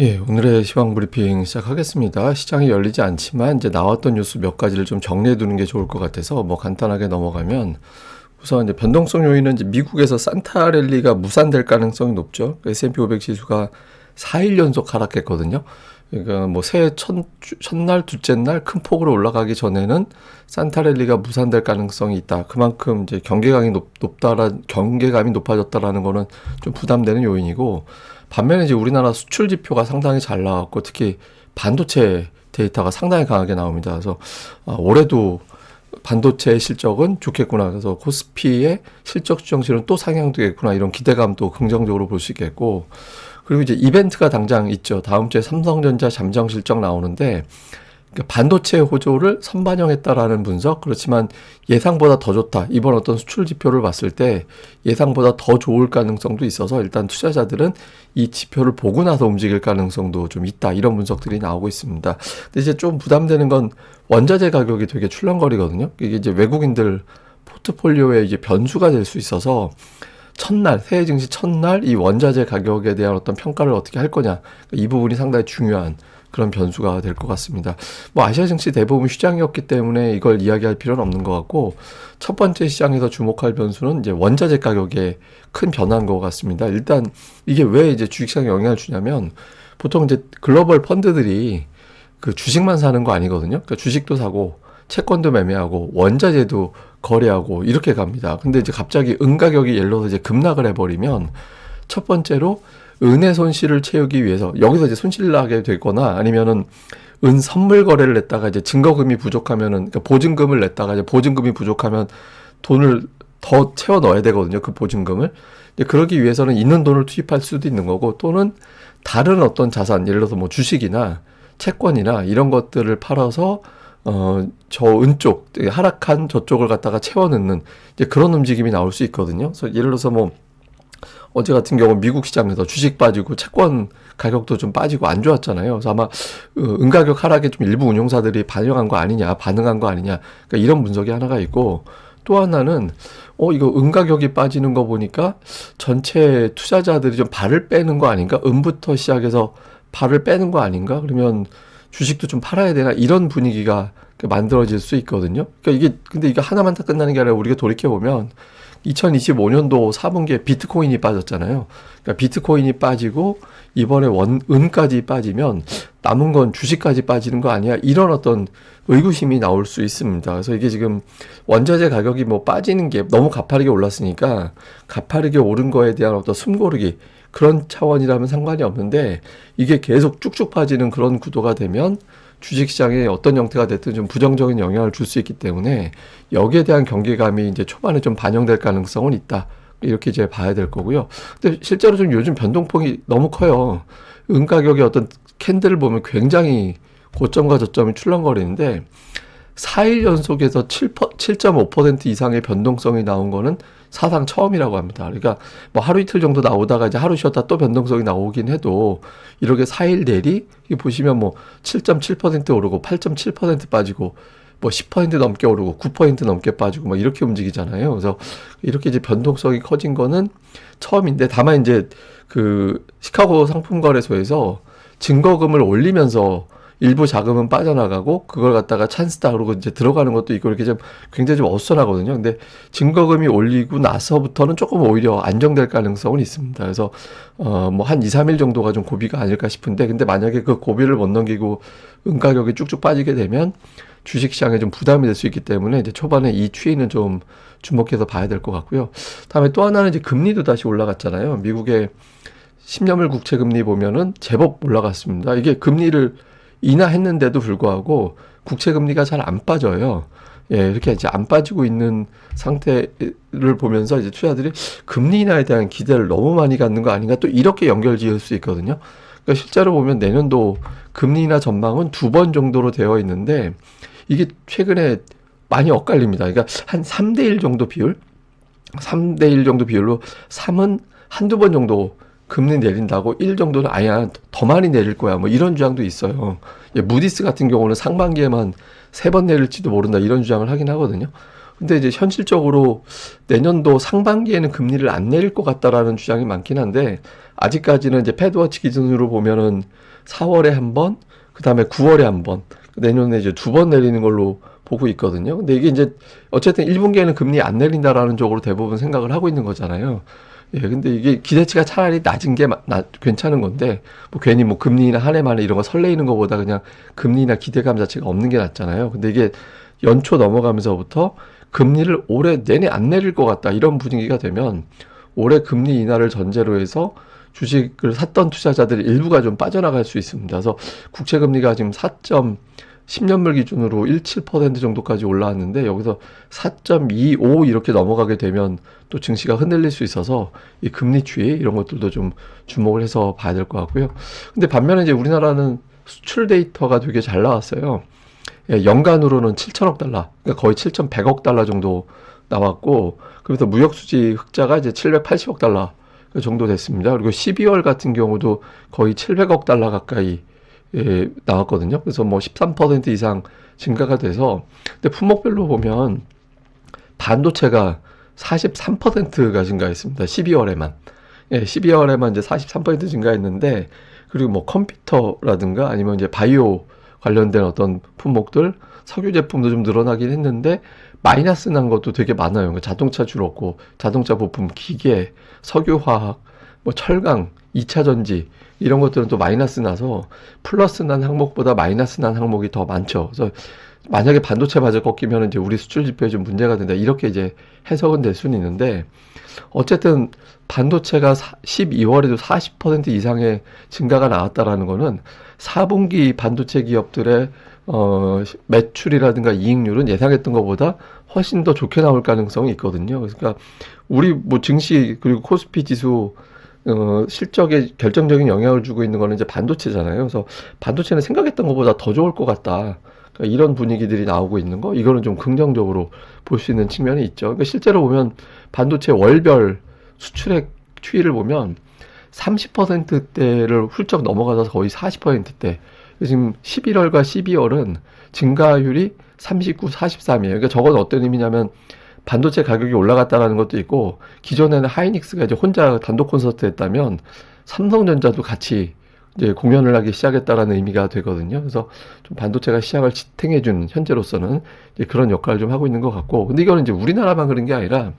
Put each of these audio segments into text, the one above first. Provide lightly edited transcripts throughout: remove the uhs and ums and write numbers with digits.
예, 오늘의 시황 브리핑 시작하겠습니다. 시장이 열리지 않지만 이제 나왔던 뉴스 몇 가지를 좀 정리해 두는 게 좋을 것 같아서 뭐 간단하게 넘어가면 우선 이제 변동성 요인은 이제 미국에서 산타 랠리가 무산될 가능성이 높죠. S&P 500 지수가 4일 연속 하락했거든요. 그러니까 뭐 새해 첫날, 둘째 날 큰 폭으로 올라가기 전에는 산타 랠리가 무산될 가능성이 있다. 그만큼 이제 경계감이 높아졌다라는 거는 좀 부담되는 요인이고, 반면에 이제 우리나라 수출 지표가 상당히 잘 나왔고 특히 반도체 데이터가 상당히 강하게 나옵니다. 그래서 올해도 반도체 실적은 좋겠구나. 그래서 코스피의 실적 추정치는 또 상향되겠구나. 이런 기대감도 긍정적으로 볼 수 있겠고, 그리고 이제 이벤트가 당장 있죠. 다음 주에 삼성전자 잠정 실적 나오는데 반도체 호조를 선반영했다라는 분석. 그렇지만 예상보다 더 좋다. 이번 어떤 수출 지표를 봤을 때 예상보다 더 좋을 가능성도 있어서 일단 투자자들은 이 지표를 보고 나서 움직일 가능성도 좀 있다. 이런 분석들이 나오고 있습니다. 근데 이제 좀 부담되는 건 원자재 가격이 되게 출렁거리거든요. 이게 이제 외국인들 포트폴리오에 이제 변수가 될 수 있어서 첫날, 새해 증시 첫날 이 원자재 가격에 대한 어떤 평가를 어떻게 할 거냐. 이 부분이 상당히 중요한 그런 변수가 될 것 같습니다. 뭐 아시아 증시 대부분 휴장이었기 때문에 이걸 이야기할 필요는 없는 것 같고, 첫 번째 시장에서 주목할 변수는 이제 원자재 가격의 큰 변화인 것 같습니다. 일단 이게 왜 이제 주식시장에 영향을 주냐면, 보통 이제 글로벌 펀드들이 그 주식만 사는 거 아니거든요. 그러니까 주식도 사고 채권도 매매하고 원자재도 거래하고 이렇게 갑니다. 근데 이제 갑자기 은 가격이 예를 들어서 이제 급락을 해버리면, 첫 번째로 은의 손실을 채우기 위해서 여기서 이제 손실 나게 되거나, 아니면은 은 선물 거래를 냈다가 이제 증거금이 부족하면은, 그러니까 보증금을 냈다가 이제 보증금이 부족하면 돈을 더 채워 넣어야 되거든요. 그 보증금을. 이제 그러기 위해서는 있는 돈을 투입할 수도 있는 거고, 또는 다른 어떤 자산, 예를 들어서 뭐 주식이나 채권이나 이런 것들을 팔아서 저 은쪽, 하락한 저쪽을 갖다가 채워 넣는 이제 그런 움직임이 나올 수 있거든요. 그래서 예를 들어서 뭐 어제 같은 경우 미국 시장에서 주식 빠지고 채권 가격도 좀 빠지고 안 좋았잖아요. 그래서 아마 은가격 하락에 좀 일부 운용사들이 반영한 거 아니냐, 반응한 거 아니냐, 그러니까 이런 분석이 하나가 있고, 또 하나는 이거 은가격이 빠지는 거 보니까 전체 투자자들이 좀 발을 빼는 거 아닌가? 은부터 시작해서 발을 빼는 거 아닌가? 그러면 주식도 좀 팔아야 되나? 이런 분위기가 만들어질 수 있거든요. 그러니까 근데 이게 하나만 다 끝나는 게 아니라 우리가 돌이켜보면 2025년도 4분기에 비트코인이 빠졌잖아요. 그러니까 비트코인이 빠지고 이번에 은까지 빠지면 남은 건 주식까지 빠지는 거 아니야? 이런 어떤 의구심이 나올 수 있습니다. 그래서 이게 지금 원자재 가격이 뭐 빠지는 게 너무 가파르게 올랐으니까 가파르게 오른 거에 대한 어떤 숨고르기, 그런 차원이라면 상관이 없는데, 이게 계속 쭉쭉 빠지는 그런 구도가 되면 주식시장에 어떤 형태가 됐든 좀 부정적인 영향을 줄 수 있기 때문에 여기에 대한 경계감이 이제 초반에 좀 반영될 가능성은 있다. 이렇게 이제 봐야 될 거고요. 근데 실제로 좀 요즘 변동폭이 너무 커요. 은 가격의 어떤 캔들을 보면 굉장히 고점과 저점이 출렁거리는데 4일 연속에서 7.5% 이상의 변동성이 나온 거는 사상 처음이라고 합니다. 그러니까 뭐 하루 이틀 정도 나오다가 이제 하루 쉬었다 또 변동성이 나오긴 해도, 이렇게 4일 내리 보시면 뭐 7.7% 오르고 8.7% 빠지고 뭐 10% 넘게 오르고 9% 넘게 빠지고 막 이렇게 움직이잖아요. 그래서 이렇게 이제 변동성이 커진 거는 처음인데, 다만 이제 그 시카고 상품거래소에서 증거금을 올리면서 일부 자금은 빠져나가고 그걸 갖다가 찬스다 그러고 이제 들어가는 것도 있고, 이렇게 좀 굉장히 좀 어수선하거든요. 근데 증거금이 올리고 나서부터는 조금 오히려 안정될 가능성은 있습니다. 그래서 뭐 한 2, 3일 정도가 좀 고비가 아닐까 싶은데, 근데 만약에 그 고비를 못 넘기고 은 가격이 쭉쭉 빠지게 되면 주식시장에 좀 부담이 될 수 있기 때문에 이제 초반에 이 추이는 좀 주목해서 봐야 될 것 같고요. 다음에 또 하나는 이제 금리도 다시 올라갔잖아요. 미국의 10년물 국채 금리 보면은 제법 올라갔습니다. 이게 금리를 인하했는데도 불구하고 국채 금리가 잘 안 빠져요. 예, 이렇게 이제 안 빠지고 있는 상태를 보면서 이제 투자들이 금리 인하에 대한 기대를 너무 많이 갖는 거 아닌가, 또 이렇게 연결 지을 수 있거든요. 그러니까 실제로 보면 내년도 금리 인하 전망은 2번 정도로 되어 있는데, 이게 최근에 많이 엇갈립니다. 그러니까 한 3대1 정도 비율? 3대1 정도 비율로 3은 한두 번 정도 금리 내린다고 1 정도는 아야 더 많이 내릴 거야, 뭐 이런 주장도 있어요. 예, 무디스 같은 경우는 상반기에만 3번 내릴지도 모른다 이런 주장을 하긴 하거든요. 근데 이제 현실적으로 내년도 상반기에는 금리를 안 내릴 것 같다라는 주장이 많긴 한데 아직까지는 이제 패드워치 기준으로 보면은 4월에 한 번, 그 다음에 9월에 한 번, 내년에 이제 2번 내리는 걸로 보고 있거든요. 근데 이게 이제 어쨌든 1분기에는 금리 안 내린다라는 쪽으로 대부분 생각을 하고 있는 거잖아요. 예, 근데 이게 기대치가 차라리 낮은 게 괜찮은 건데, 뭐 괜히 뭐 금리나 한 해 만에 이런 거 설레이는 것보다 그냥 금리나 기대감 자체가 없는 게 낫잖아요. 근데 이게 연초 넘어가면서부터 금리를 올해 내내 안 내릴 것 같다 이런 분위기가 되면 올해 금리 인하를 전제로 해서 주식을 샀던 투자자들의 일부가 좀 빠져나갈 수 있습니다. 그래서 국채 금리가 지금 10년물 기준으로 17% 정도까지 올라왔는데 여기서 4.25 이렇게 넘어가게 되면 또 증시가 흔들릴 수 있어서 이 금리 추이 이런 것들도 좀 주목을 해서 봐야 될 것 같고요. 근데 반면에 이제 우리나라는 수출 데이터가 되게 잘 나왔어요. 예, 연간으로는 7천억 달러, 그러니까 거의 7,100억 달러 정도 나왔고, 그래서 무역수지 흑자가 이제 780억 달러 정도 됐습니다. 그리고 12월 같은 경우도 거의 700억 달러 가까이 나왔거든요. 그래서 뭐 13% 이상 증가가 돼서, 근데 품목별로 보면 반도체가 43%가 증가했습니다. 12월에만. 예, 12월에만 이제 43% 증가했는데, 그리고 뭐 컴퓨터라든가 아니면 이제 바이오 관련된 어떤 품목들, 석유 제품도 좀 늘어나긴 했는데, 마이너스 난 것도 되게 많아요. 그러니까 자동차 줄었고, 자동차 부품, 기계, 석유화학, 뭐 철강, 2차 전지, 이런 것들은 또 마이너스 나서 플러스 난 항목보다 마이너스 난 항목이 더 많죠. 그래서 만약에 반도체마저 꺾이면 이제 우리 수출 지표에 좀 문제가 된다. 이렇게 이제 해석은 될 수는 있는데 어쨌든 반도체가 12월에도 40% 이상의 증가가 나왔다라는 거는 4분기 반도체 기업들의 매출이라든가 이익률은 예상했던 것보다 훨씬 더 좋게 나올 가능성이 있거든요. 그러니까 우리 뭐 증시 그리고 코스피 지수 실적에 결정적인 영향을 주고 있는 거는 이제 반도체잖아요. 그래서 반도체는 생각했던 것보다 더 좋을 것 같다. 그러니까 이런 분위기들이 나오고 있는 거, 이거는 좀 긍정적으로 볼 수 있는 측면이 있죠. 그러니까 실제로 보면 반도체 월별 수출액 추이를 보면 30%대를 훌쩍 넘어가서 거의 40%대. 지금 11월과 12월은 증가율이 39, 43이에요. 그러니까 저건 어떤 의미냐면 반도체 가격이 올라갔다라는 것도 있고 기존에는 하이닉스가 이제 혼자 단독 콘서트 했다면 삼성전자도 같이 이제 공연을 하기 시작했다라는 의미가 되거든요. 그래서 좀 반도체가 시장을 지탱해주는 현재로서는 이제 그런 역할을 좀 하고 있는 것 같고, 근데 이거는 이제 우리나라만 그런 게 아니라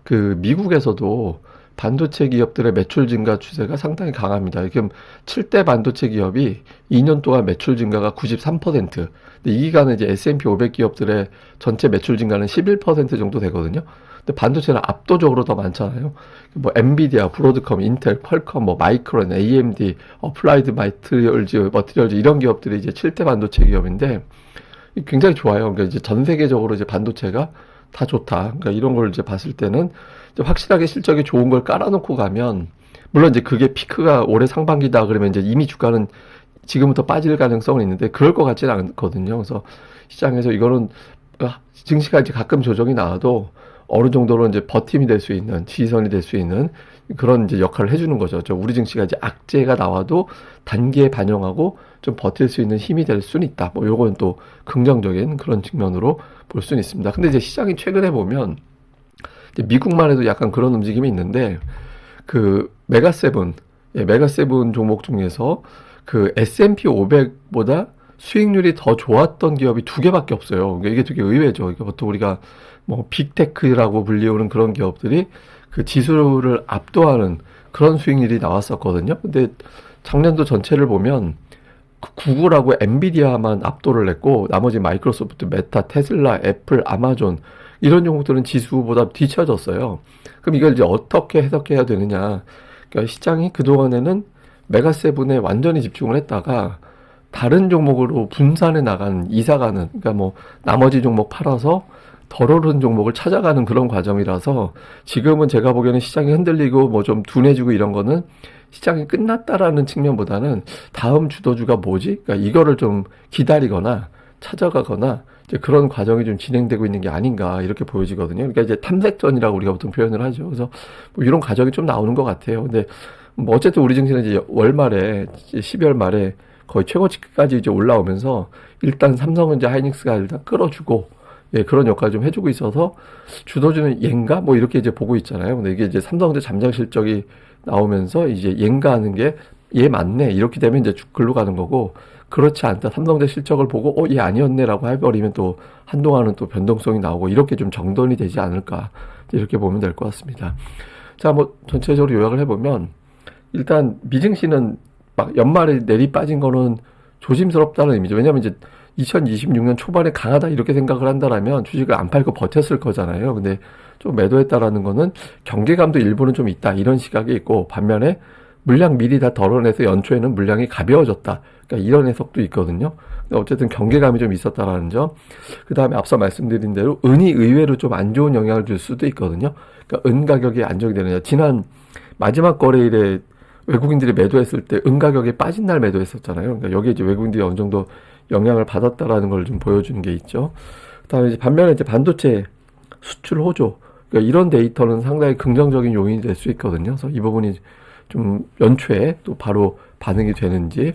그 미국에서도 반도체 기업들의 매출 증가 추세가 상당히 강합니다. 지금 7대 반도체 기업이 2년 동안 매출 증가가 93%. 근데 이 기간은 이제 S&P 500 기업들의 전체 매출 증가는 11% 정도 되거든요. 근데 반도체는 압도적으로 더 많잖아요. 뭐 엔비디아, 브로드컴, 인텔, 퀄컴, 뭐 마이크론, AMD, 어플라이드 머티리얼즈 이런 기업들이 이제 7대 반도체 기업인데 굉장히 좋아요. 그러니까 이제 전 세계적으로 이제 반도체가 다 좋다. 그러니까 이런 걸 이제 봤을 때는 이제 확실하게 실적이 좋은 걸 깔아놓고 가면, 물론 이제 그게 피크가 올해 상반기다 그러면 이제 이미 주가는 지금부터 빠질 가능성은 있는데 그럴 것 같지는 않거든요. 그래서 시장에서 이거는 증시가 이제 가끔 조정이 나와도 어느 정도로 이제 버팀이 될 수 있는, 지지선이 될 수 있는 그런 이제 역할을 해주는 거죠. 우리 증시가 이제 악재가 나와도 단기에 반영하고 좀 버틸 수 있는 힘이 될 수는 있다. 뭐 요건 또 긍정적인 그런 측면으로 볼 수는 있습니다. 근데 이제 시장이 최근에 보면 이제 미국만 해도 약간 그런 움직임이 있는데 그 메가세븐, 메가세븐 종목 중에서 그 S&P 500보다 수익률이 더 좋았던 기업이 두 개밖에 없어요. 그러니까 이게 되게 의외죠. 그러니까 보통 우리가 뭐 빅테크라고 불리우는 그런 기업들이 그 지수를 압도하는 그런 수익률이 나왔었거든요. 근데 작년도 전체를 보면 구글하고 엔비디아만 압도를 했고 나머지 마이크로소프트, 메타, 테슬라, 애플, 아마존 이런 종목들은 지수보다 뒤처졌어요. 그럼 이걸 이제 어떻게 해석해야 되느냐? 그러니까 시장이 그동안에는 메가세븐에 완전히 집중을 했다가 다른 종목으로 분산해 나가는, 이사가는, 그러니까 뭐 나머지 종목 팔아서 덜 오른 종목을 찾아가는 그런 과정이라서 지금은 제가 보기에는 시장이 흔들리고 뭐 좀 둔해지고 이런 거는 시장이 끝났다라는 측면보다는 다음 주도주가 뭐지? 그러니까 이거를 좀 기다리거나 찾아가거나 이제 그런 과정이 좀 진행되고 있는 게 아닌가 이렇게 보여지거든요. 그러니까 이제 탐색전이라고 우리가 보통 표현을 하죠. 그래서 뭐 이런 과정이 좀 나오는 것 같아요. 근데 뭐 어쨌든 우리 증시는 이제 월 말에 12월 말에 거의 최고치까지 이제 올라오면서 일단 삼성전자, 하이닉스가 일단 끌어주고 예, 그런 역할을 좀 해주고 있어서 주도주는 얘인가? 뭐 이렇게 이제 보고 있잖아요. 근데 이게 이제 삼성전자 잠정 실적이 나오면서 이제 얘인가 하는 게 얘 맞네. 이렇게 되면 이제 글로 가는 거고, 그렇지 않다. 삼성전자 실적을 보고, 얘 아니었네라고 해버리면 또 한동안은 또 변동성이 나오고, 이렇게 좀 정돈이 되지 않을까. 이렇게 보면 될 것 같습니다. 자, 뭐 전체적으로 요약을 해보면, 일단 미증시는 막 연말에 내리 빠진 거는 조심스럽다는 의미죠. 왜냐하면 이제 2026년 초반에 강하다 이렇게 생각을 한다라면 주식을 안 팔고 버텼을 거잖아요. 근데 좀 매도했다라는 거는 경계감도 일부는 좀 있다 이런 시각이 있고, 반면에 물량 미리 다 덜어내서 연초에는 물량이 가벼워졌다. 그러니까 이런 해석도 있거든요. 근데 어쨌든 경계감이 좀 있었다라는 점. 그 다음에 앞서 말씀드린 대로 은이 의외로 좀 안 좋은 영향을 줄 수도 있거든요. 그러니까 은 가격이 안정이 되느냐. 지난 마지막 거래일에 외국인들이 매도했을 때 은 가격이 빠진 날 매도했었잖아요. 그러니까 여기에 이제 외국인들이 어느 정도 영향을 받았다라는 걸 좀 보여주는 게 있죠. 그다음에 이제 반면에 이제 반도체 수출 호조, 그러니까 이런 데이터는 상당히 긍정적인 요인이 될 수 있거든요. 그래서 이 부분이 좀 연초에 또 바로 반응이 되는지,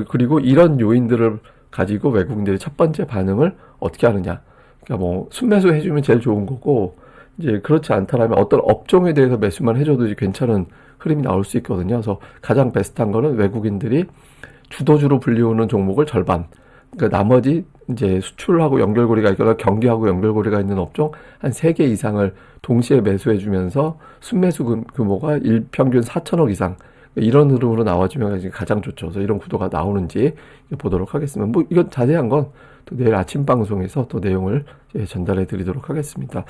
그리고 이런 요인들을 가지고 외국인들이 첫 번째 반응을 어떻게 하느냐. 그러니까 뭐 순매수 해주면 제일 좋은 거고, 이제 그렇지 않다라면 어떤 업종에 대해서 매수만 해줘도 이제 괜찮은 흐름이 나올 수 있거든요. 그래서 가장 베스트한 거는 외국인들이 주도주로 불리우는 종목을 절반, 그러니까 나머지 이제 수출하고 연결고리가 있거나 경기하고 연결고리가 있는 업종 한 3개 이상을 동시에 매수해주면서 순매수 규모가 일평균 4천억 이상, 이런 흐름으로 나와주면 가장 좋죠. 그래서 이런 구도가 나오는지 보도록 하겠습니다. 뭐 이건 자세한 건 또 내일 아침 방송에서 또 내용을 전달해 드리도록 하겠습니다.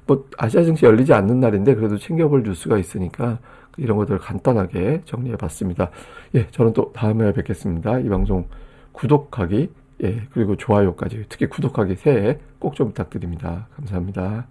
뭐 아시아 증시 열리지 않는 날인데 그래도 챙겨볼 뉴스가 있으니까 이런 것들을 간단하게 정리해 봤습니다. 예, 저는 또 다음에 뵙겠습니다. 이 방송 구독하기, 예, 그리고 좋아요까지, 특히 구독하기 새해 꼭 좀 부탁드립니다. 감사합니다.